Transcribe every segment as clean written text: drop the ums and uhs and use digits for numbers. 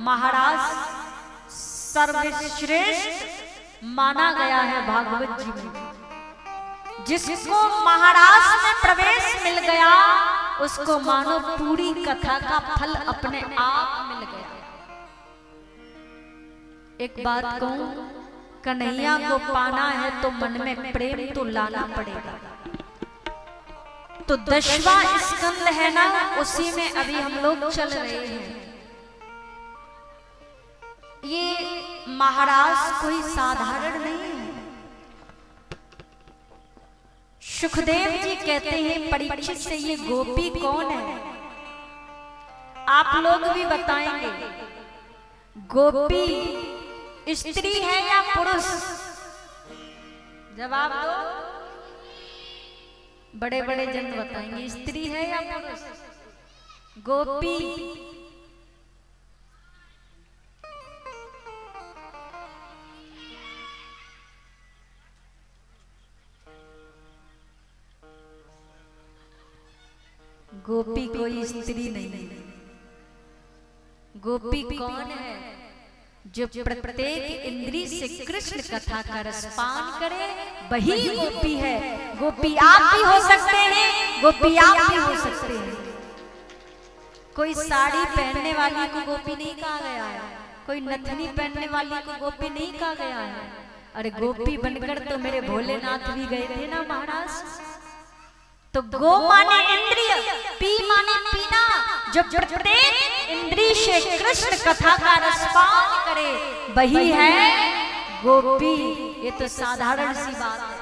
महाराज सर्वश्रेष्ठ माना गया है भागवत जी में। जिसको महाराज में प्रवेश मिल गया उसको मानो पूरी कथा का फल अपने आप मिल गया। एक बात कहूं, कन्हैया को पाना है तो मन में प्रेम तो लाना पड़ेगा। तो 10वां स्कंद है ना, उसी में अभी हम लोग चल रहे हैं। ये महाराज कोई साधारण नहीं है। सुखदेव जी कहते हैं परीक्षित से ये गोपी कौन है? आप लोग भी बताएंगे गोपी स्त्री है या पुरुष? जवाब दो। बड़े बड़े जन बताएंगे स्त्री है या पुरुष। गोपी गोपी कोई स्त्री नहीं है। गोपी कौन है? जो प्रत्येक इंद्री से कृष्ण कथा का रसपान करे वही गोपी है। गोपी आप भी हो सकते हैं, गोपी आप भी हो सकते हैं। कोई साड़ी पहनने वाली को गोपी नहीं कहा गया है, कोई नथनी पहनने वाली को गोपी नहीं कहा गया है। अरे गोपी बनकर तो मेरे भोलेनाथ भी गए थे ना महाराज। तो गो माने इंद्रिय, पी माने पीना। जो प्रत्येक इंद्रिय से कृष्ण कथा का रसपान करे वही है गोपी। ये तो साधारण सी बात है।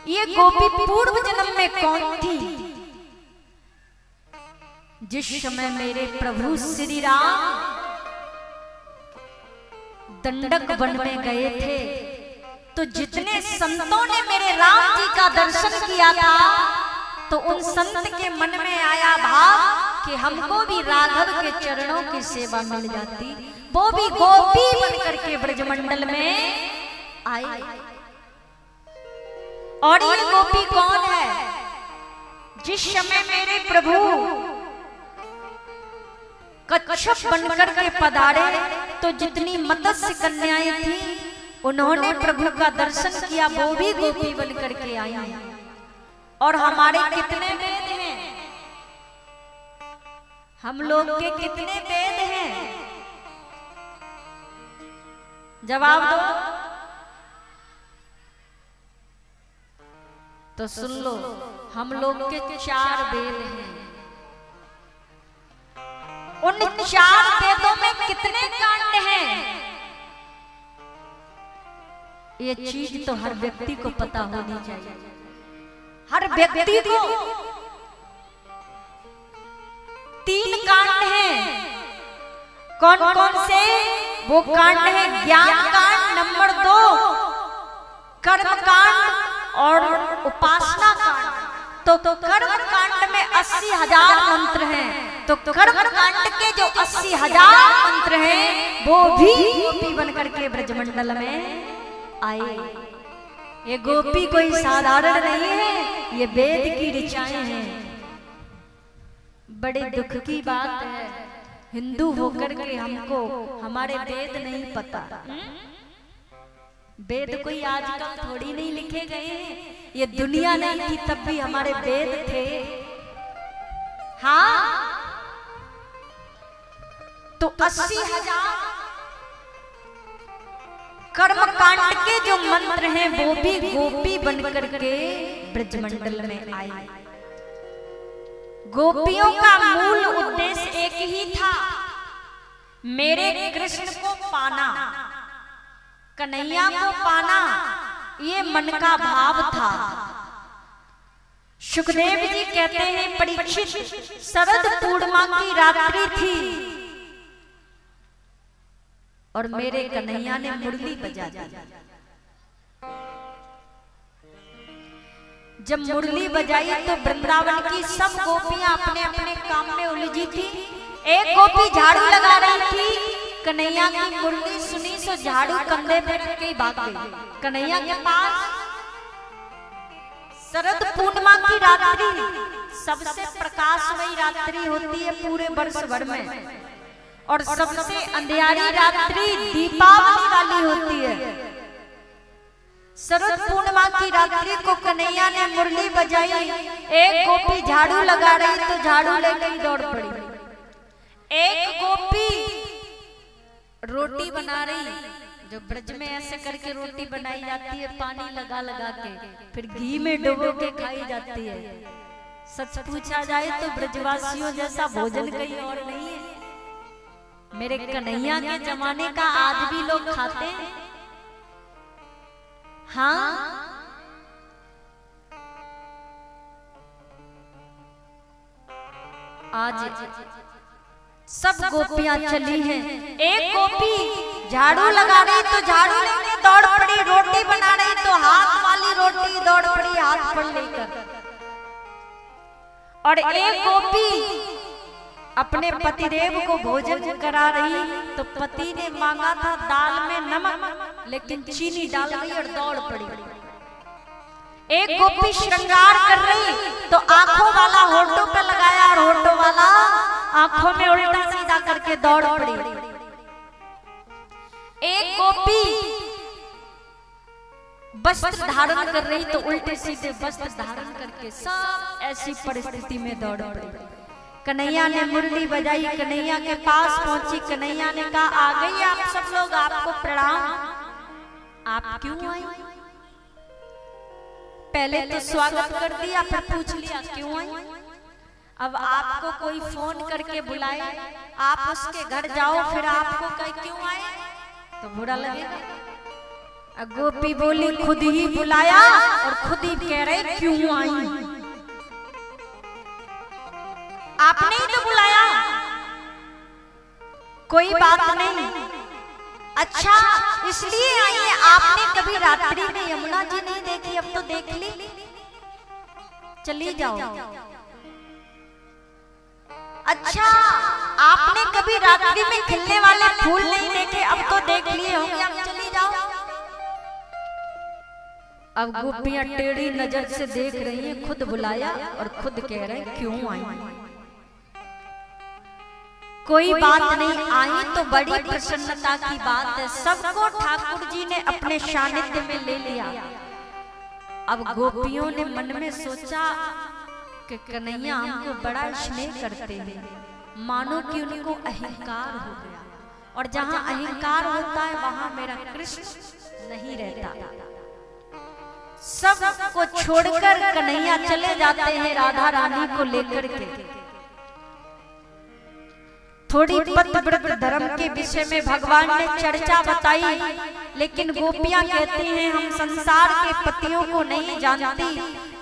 ये गोपी पूर्व जन्म में कौन थी? जिस समय मेरे प्रभु श्री राम दंडक वन में गए थे तो जितने संतों ने मेरे राम जी का दर्शन किया था तो उन संत के मन में आया भाव कि हमको भी राघव के चरणों की सेवा मिल जाती। वो भी गोपी बनकर के ब्रजमंडल में आई। और ये गोपी कौन है? जिस समय मेरे प्रभु कच्छप बनकर के पधारे तो जितनी मत्स्य कन्याएं थी उन्होंने प्रभु का दर्शन किया, वो भी गोपी बनकर के आई। और हमारे कितने वेद हैं? हम लोग के कितने वेद हैं? जवाब दो। तो सुन लो, हम लोग के 4 वेद हैं। उन 4 वेदों में कितने कांड हैं? ये चीज तो हर व्यक्ति को पता होनी चाहिए। हर व्यक्ति को 3 कांड हैं। कौन कौन से? वो कांड है ज्ञान कांड, नंबर 2 कर्म कांड और उपासना कांड। तो कर्म कांड में 80,000 मंत्र हैं। तो कर्म कांड के जो 80,000 मंत्र हैं वो भी गोपी बनकर के ब्रजमंडल में आए। ये गोपी कोई साधारण नहीं है, ये वेद की ऋचाएं हैं। बड़े दुख की बात है हिंदू होकर के हमको हमारे वेद नहीं पता। वेद कोई आजकल थोड़ी नहीं लिखे गए हैं। ये दुनिया नहीं थी तब भी हमारे वेद थे। हाँ, तो 80,000 कर्म कांड के जो मंत्र हैं वो भी गोपी बनकर के ब्रजमंडल में आए। गोपियों का मूल उद्देश्य एक ही था, मेरे कृष्ण को पाना, कन्हैया को पाना। ये मन का भाव था। सुखदेव जी कहते हैं परीक्षित, शरद पूर्णिमा की रात्रि थी और मेरे कन्हैया ने मुरली बजा दी। जब मुरली बजाई तो वृंदावन की सब गोपियां अपने अपने काम में उलझी थी। एक गोपी झाड़ू लगा रही थी, कन्हैया की मुरली सुनी तो झाड़ू कंधे पे रख के भाग गई कन्हैया के पास। शरद पूर्णिमा की रात्रि सबसे प्रकाशमयी रात्रि होती है पूरे वर्ष भर में। और सबसे अंधियारी रात्रि दीपावली वाली होती है। शरद पूर्णिमा की रात्रि को कन्हैया ने मुरली बजाई। एक गोपी झाड़ू लगा रही तो झाड़ू लेकर दौड़ पड़ी। एक गोपी रोटी बना रही, जो ब्रज में ऐसे करके रोटी बनाई जाती है पानी लगा लगा के, फिर घी में डुबो के खाई जाती है। सच पूछा जाए तो ब्रजवासियों जैसा भोजन कहीं और नहीं है। मेरे कन्हैया के जमाने का आज भी लोग खाते हैं। हाँ, आज सब गोपियां चली हैं। एक गोपी झाड़ू लगा रही तो झाड़ू लेके दौड़ पड़ी, रोटी बना रही तो हाथ वाली रोटी दौड़ पड़ी हाथ पर लेकर। और एक गोपी अपने पतिदेव को भोजन करा रही तो पति ने मांगा था दाल में नमक, लेकिन चीनी डाल गई और दौड़ पड़ी। एक गोपी श्रृंगार कर रही तो आंखों वाला होठों पे लगाया और होठों वाला आंखों में उल्टा सीधा करके दौड़ पड़ी। एक गोपी वस्त्र धारण कर रही तो उल्टे सीधे वस्त्र धारण करके सब ऐसी परिस्थिति में दौड़ पड़ी। कन्हैया ने मुरली बजाई, कन्हैया के पास पहुंची। कन्हैया ने कहा, आ गई आप सब लोग, आपको प्रणाम। आप क्यों आई? पहले तो स्वागत कर दिया, फिर पूछ लिया क्यों आई। अब आपको कोई फोन करके बुलाए, आप उसके घर जाओ, फिर आपको कहे क्यों आए, तो बुरा लगेगा। गोपी बोली, खुद ही बुलाया और खुद ही कह रहे क्यों आई। आपने ही तो बुलाया, कोई बात नहीं। अच्छा, इसलिए आई है, आपने कभी रात्रि में यमुना जी नहीं देखी, अब तो देख ली, चली जाओ। अच्छा, आपने कभी रात्रि में खिलने वाले फूल नहीं देखे, अब तो देख लिए होंगे, अब चली जाओ। अब गोपियां टेढ़ी नजर से देख रही हैं, खुद बुलाया और खुद कह रहे क्यों आई। कोई बात नहीं, आई तो बड़ी प्रसन्नता की बात है। सबको ठाकुर जी ने अपने सानिध्य में ले लिया। अब गोपियों ने मन में सोचा कि कन्हैया हमको बड़ा स्नेह करते हैं, मानो कि उनको अहंकार हो गया, और जहां अहंकार होता है वहां मेरा कृष्ण नहीं रहता। सब को छोड़कर कन्हैया चले जाते हैं राधा रानी को लेकर के। थोड़ी पतिव्रत धर्म के विषय में भगवान ने चर्चा बताई, लेकिन गोपियां कहती हैं हम संसार के पतियों को नहीं जानती,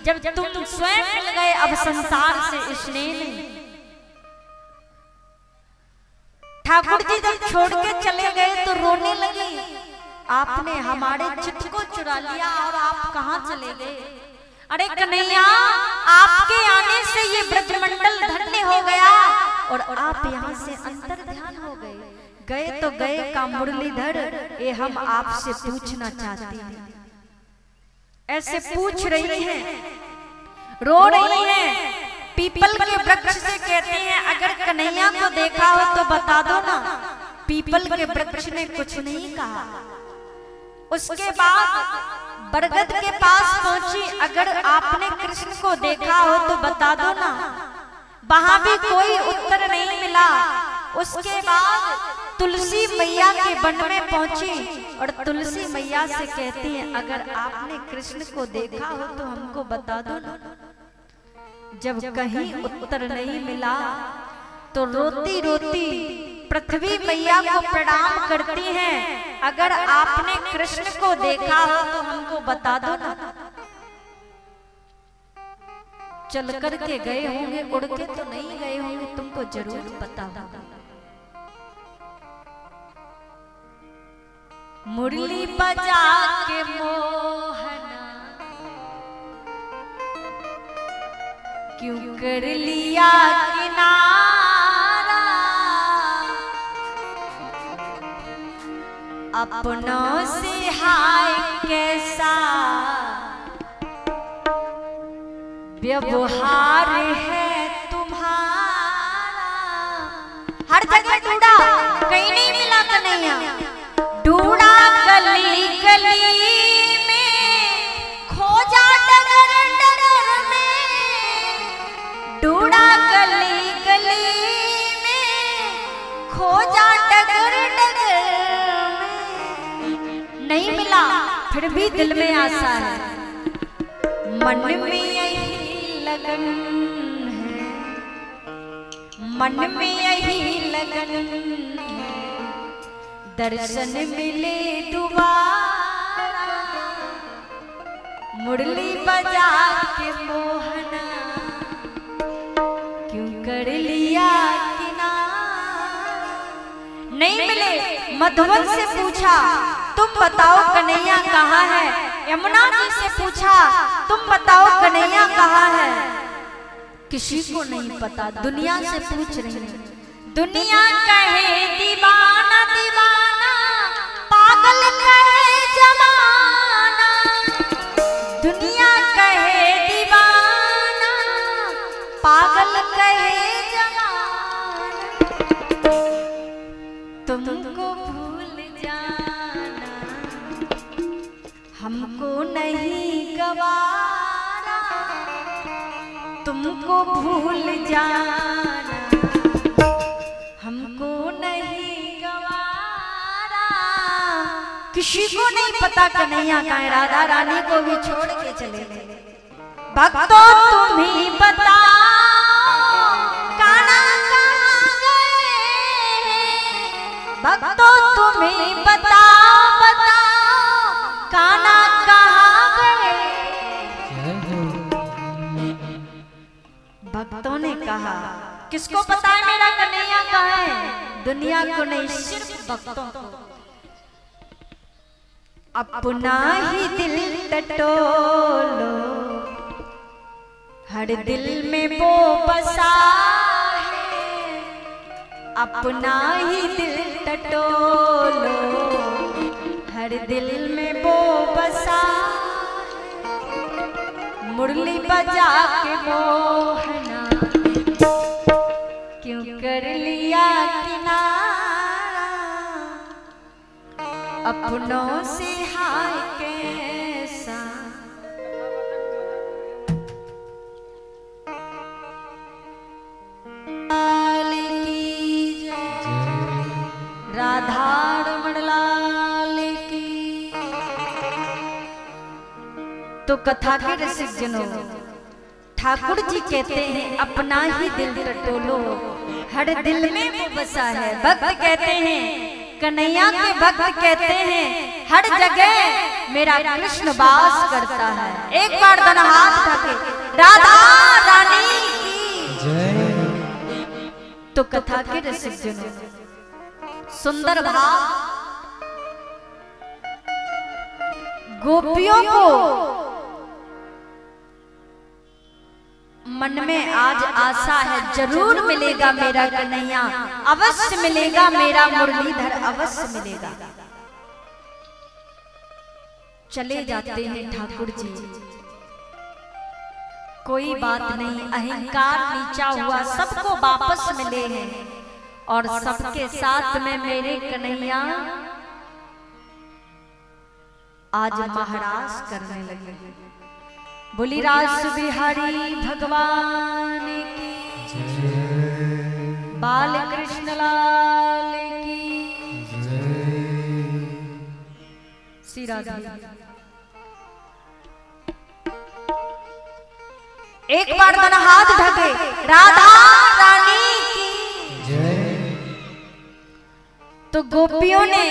जब तुम स्वयं मिल गए अब संसार से स्नेह नहीं। ठाकुर जी जब छोड़ के चले गए तो रोने लगे, आपने हमारे चित्त को चुरा लिया और आप कहाँ चले गए। अरे कन्हैया, आपके आने से ये ब्रजमंडल धन्य हो गया और आप यहाँ से अंतर ध्यान हो गए। गए तो गए का मुरलीधर, ये हम आपसे पूछना चाहते हैं। ऐसे पूछ रही हैं, रो रही हैं। पीपल के वृक्ष से कहते हैं अगर कन्हैया को देखा हो तो बता दो ना। पीपल के वृक्ष ने कुछ नहीं कहा। उसके बाद बरगद के पास पहुंची, अगर आपने कृष्ण को देखा हो तो बता दो ना। वहां भी कोई उत्तर नहीं मिला। उसके बाद तुलसी मैया के वन में पहुंची और तुलसी मैया से कहती है अगर आपने कृष्ण को देखा हो तो हमको बता दो ना। जब कहीं उत्तर नहीं मिला तो रोती रोती पृथ्वी मैया को प्रणाम करती हैं, अगर आपने कृष्ण को देखा हो तो हमको बता दो ना। चल कर के गए होंगे, उड़ के तो नहीं गए होंगे, तुमको जरूर पता होगा। मुरली बजा के मोहना क्यों कर लिया किनारा, अपनों से हाय कैसा व्यवहार है तुम्हारा। हर जगह ढूंढा फिर भी दिल में आशा है, मन में यही लगन है, मन में यही लगन है, दर्शन मिले दोबारा, मुरली बजा के मोहना क्यों कर लिया किनारा। नहीं मिले, मधुबन से पूछा तुम बताओ कन्हैया कहाँ है, यमुना जी से पूछा तुम बताओ कन्हैया कहाँ है, किसी को नहीं पता, दुनिया से पूछ रही है। दुनिया कहे दीवाना दीवाना, पागल कहे जमाना, दुनिया कहे दीवाना, पागल कहे जमाना, तुमको भूल जाना हमको नहीं गवारा, तुमको भूल जाना हमको नहीं गवारा। किसी को नहीं पता कन्हैया कहाँ है, राधा रानी को भी छोड़ के चले गए। भक्तों तुम ही बताओ कान्हा कहाँ गए, भक्तों तुम ही बताओ बताओ कान्हा कहाँ गए। भक्तों ने कहा किसको पता है मेरा कन्हैया कहाँ है, दुनिया को नहीं, सिर्फ भक्तों को। अपना ही दिल टटोलो, हर दिल में वो बसा है, अपना ही दिल टटोलो, हर दिल में वो बसा है, मुरली बजा के मोहना क्यों कर लिया किनारा, अपनों से हाय कैसा। राधा रमण लाल की। तो कथा के रसिक जनों, ठाकुर जी कहते हैं अपना ही दिल टटोलो, हर दिल में वो बसा है। भक्त कहते हैं, कन्हैया के भक्त कहते हैं, हर जगह मेरा कृष्ण वास करता है। एक बार दोनों हाथ ढके, राधा रानी की जय। तो कथा के रसिक जनों, सुंदर भाव, गोपियों को मन में आज आशा है, जरूर मिलेगा मेरा कन्हैया, अवश्य मिलेगा मेरा मुरलीधर, अवश्य मिलेगा। चले जाते हैं ठाकुर जी, कोई बात नहीं, अहंकार नीचा हुआ, सबको वापस मिले हैं और सबके साथ में मेरे कन्हैया आज महाराज करने लगे। बोली रास बिहारी भगवान की जय, बाल कृष्ण लाल की जय, श्री राधा। एक बार दोनों हाथ ढके, राधा रानी की जय। तो गोपियों ने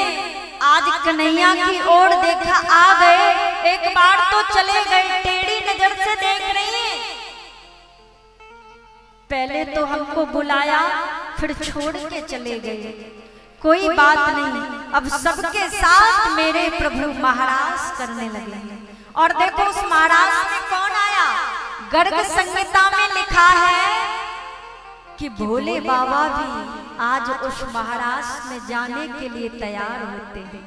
आज कन्हैया की ओर देखा, आ गए, एक बार तो चले गए, टेढ़ी नजर से देख रही है, पहले तो हमको बुलाया फिर छोड़ के चले गए, कोई बात नहीं, अब सबके साथ मेरे प्रभु महाराज करने लगे। और देखो उस महाराज में कौन आया, गर्ग संहिता में लिखा है कि भोले बाबा भी आज उस महाराज में जाने के लिए तैयार होते हैं।